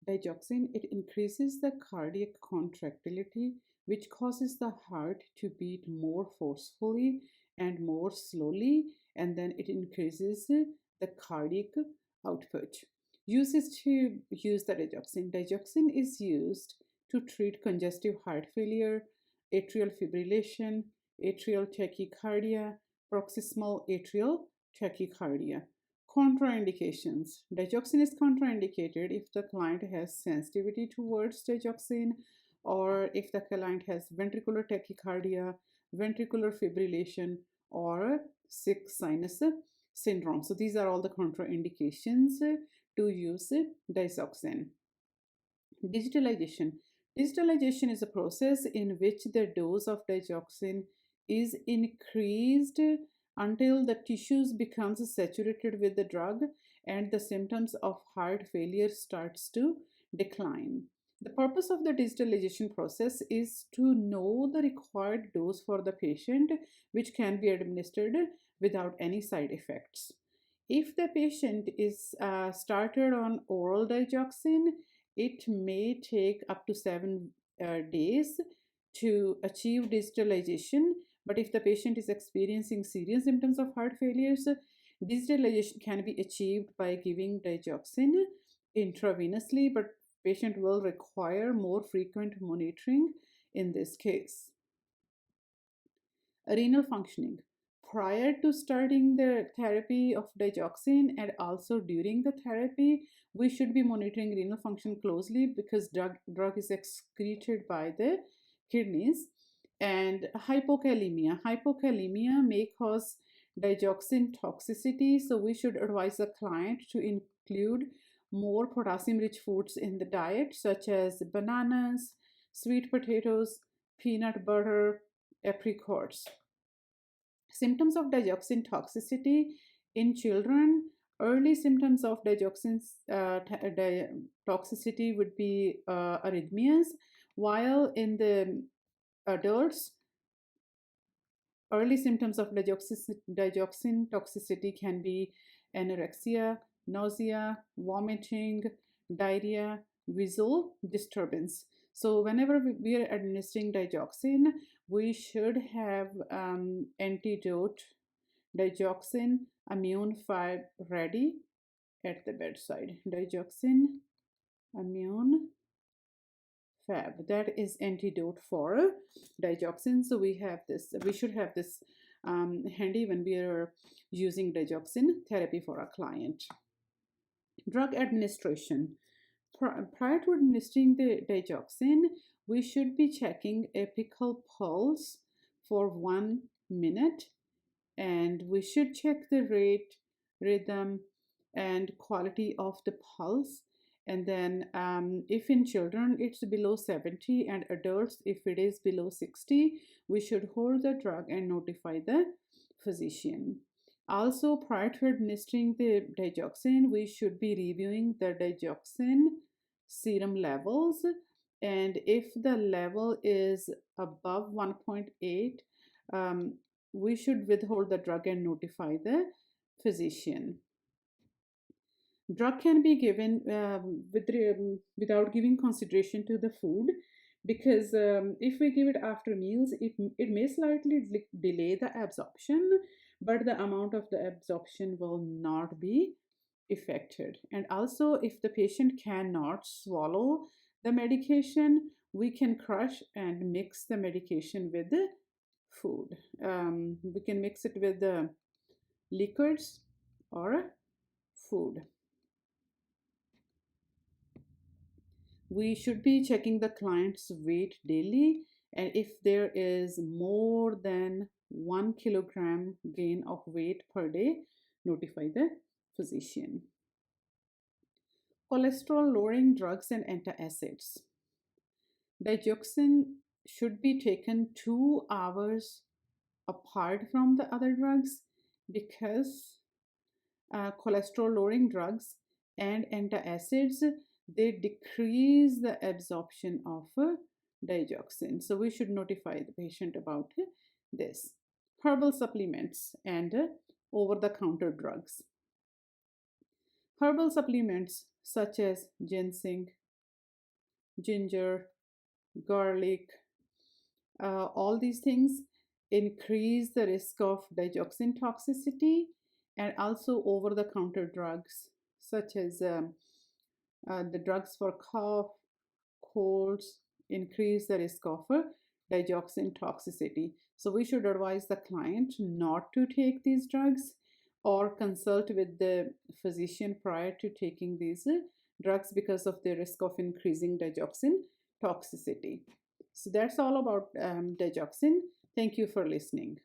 Digoxin, it increases the cardiac contractility, which causes the heart to beat more forcefully and more slowly, and then it increases the cardiac output. Uses to use the digoxin. Digoxin is used to treat congestive heart failure, atrial fibrillation, atrial tachycardia, paroxysmal atrial tachycardia. Contraindications. Digoxin is contraindicated if the client has sensitivity towards digoxin or if the client has ventricular tachycardia, ventricular fibrillation, or sick sinus syndrome. So these are all the contraindications to use digoxin. Digitalization. Digitalization is a process in which the dose of digoxin is increased until the tissues becomes saturated with the drug and the symptoms of heart failure starts to decline. The purpose of the digitalization process is to know the required dose for the patient, which can be administered without any side effects. If the patient is started on oral digoxin, it may take up to 7 days to achieve digitalization. But if the patient is experiencing serious symptoms of heart failures, digitalization can be achieved by giving digoxin intravenously, but patient will require more frequent monitoring in this case. Renal functioning. Prior to starting the therapy of digoxin and also during the therapy, we should be monitoring renal function closely because drug is excreted by the kidneys. And hypokalemia. Hypokalemia may cause digoxin toxicity, so we should advise the client to include more potassium-rich foods in the diet, such as bananas, sweet potatoes, peanut butter, apricots. Symptoms of digoxin toxicity in children. Early symptoms of digoxin toxicity would be arrhythmias, while in the adults, early symptoms of digoxin toxicity can be anorexia, nausea, vomiting, diarrhea, visual disturbance. So whenever we are administering digoxin, we should have Antidote digoxin immune 5 ready at the bedside. Digoxin immune fab, that is antidote for digoxin. So we should have this handy when we are using digoxin therapy for a client. Drug administration. Prior to administering the digoxin, we should be checking apical pulse for 1 minute, and we should check the rate, rhythm, and quality of the pulse. And then if in children it's below 70 and adults if it is below 60, we should hold the drug and notify the physician. Also, prior to administering the digoxin, we should be reviewing the digoxin serum levels, and if the level is above 1.8, we should withhold the drug and notify the physician. Drug can be given without giving consideration to the food, because if we give it after meals, it may slightly delay the absorption, but the amount of the absorption will not be affected. And also, if the patient cannot swallow the medication, we can crush and mix the medication with the food. We can mix it with the liquids or food. We should be checking the client's weight daily, and if there is more than 1 kilogram gain of weight per day, notify the physician. Cholesterol lowering drugs and antacids. Digoxin should be taken 2 hours apart from the other drugs, because cholesterol lowering drugs and antacids, they decrease the absorption of digoxin. So we should notify the patient about this. Herbal supplements and over-the-counter drugs. Herbal supplements such as ginseng, ginger, garlic, all these things increase the risk of digoxin toxicity, and also over the counter drugs such as the drugs for cough, colds increase the risk of digoxin toxicity. So we should advise the client not to take these drugs or consult with the physician prior to taking these drugs because of the risk of increasing digoxin toxicity. So that's all about digoxin. Thank you for listening.